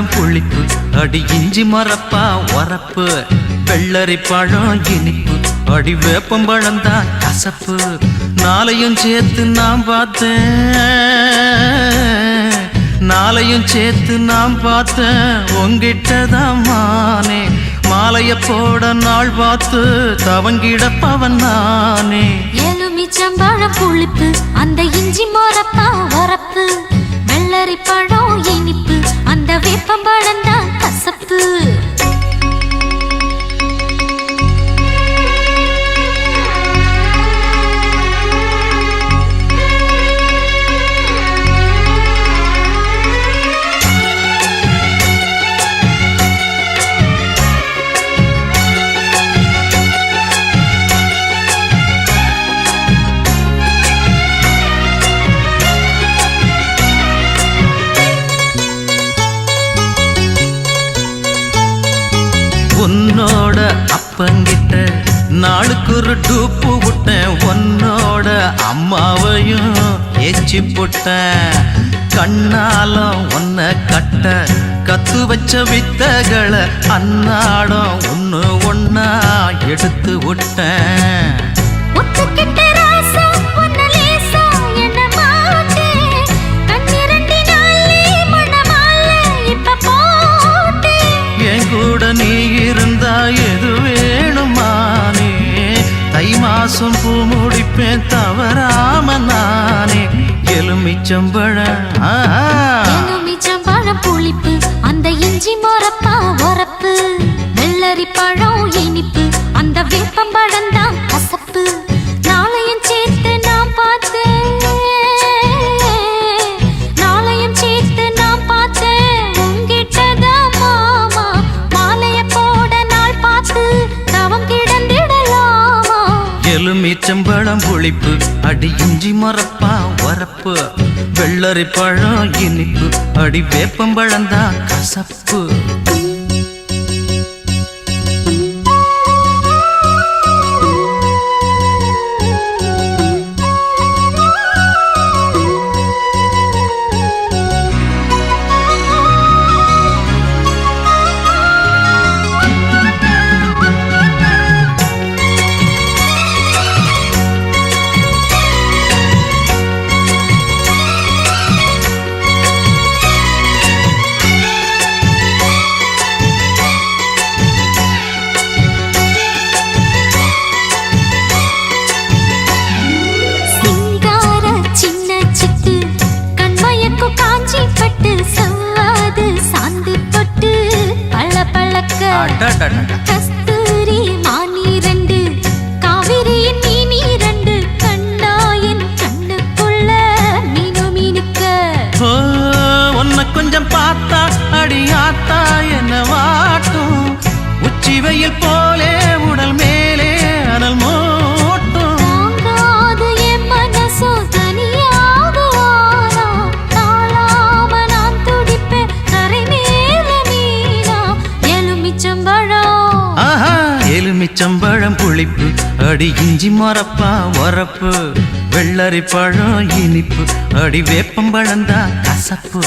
பழம் புளிப்பு அடி இஞ்சி மரப்பா உரப்பு வெள்ளரி பழம் இனிப்பு அடி வேப்பம்பழம் தான் கசப்பு நாளையும் சேர்த்து நான் பார்த்தேன் உங்கிட்டதான் மானே மாலைய போட நாள் பார்த்து தவங்கிடப்பவன் நானே எலுமிச்சம்பழம் புளிப்பு அந்த இஞ்சி மரப்பா உரப்பு வெள்ளரி பழம் இனிப்பு அந்த வேப்பம்பழம் தான் கசப்பு உன்னோட அப்பங்கிட்ட நாளுக்கு ஒரு டூப்பு விட்டேன் உன்னோட அம்மாவையும் ஏச்சி போட்டேன் கண்ணாலம் உன்னை கத்து வச்ச வித்தகளை அன்னாடம் ஒன்று ஒன்னா எடுத்து விட்டேன் கூட நீ இருந்தா எது வேணுமானே தை மாசம் பூ முடிப்பேன் தவறாம நானே எலுமிச்சம்பழம் புளிப்பு அந்த இஞ்சி மரப்பா உரப்பு வெள்ளரி பழம் இனிப்பு அந்த வேப்பம்பழம் தான் கசப்பு நாளையும் சேர்த்து நான் பார்த்தேன் உங்கிட்டதான் மாமா மாலைய போட நாள் பார்த்து தவம் கிடந்திடலாமா எலுமிச்சம்பழம் புளிப்பு அடி இஞ்சி மரப்பா உரப்பு வெள்ளரி பழம் இனிப்பு அடி வேப்பம்பழம் தான் கசப்பு கஸ்தூரி மானி ரெண்டு காவிரியின் மீனி ரெண்டு கண்ணாயின் கண்ணுக்குள்ள மீனுக்க உன்னை கொஞ்சம் பார்த்தா அடியாத்தா என்ன வாட்டும் உச்சி வெயில் போலே உடல் மேலே அனல் மூட்டும் தாங்காது என் மனசோ தனியாகுவானா தாழாம நான் துடிப்பேன் கரை மேல மீனா எலுமிச்சம்பழம் புளிப்பு அடி இஞ்சி மரப்பா உரப்பு வெள்ளரி பழம் இனிப்பு அடி வேப்பம்பழம் தான் கசப்பு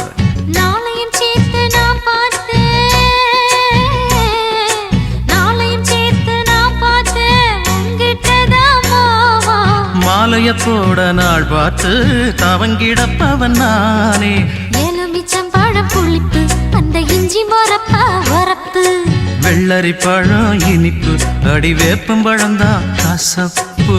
நாளையும் சேர்த்து நான் பார்த்தேன் உங்கிட்டதான் மாமா மாலைய போட நாள் பார்த்து தவங்கிடப்பவன் நானே எலுமிச்சம்பழம் புளிப்பு அந்த இஞ்சி மரப்பா உரப்பு வெள்ளரி பழம் இனிப்பு அடி வேப்பம்பழம் தான் கசப்பு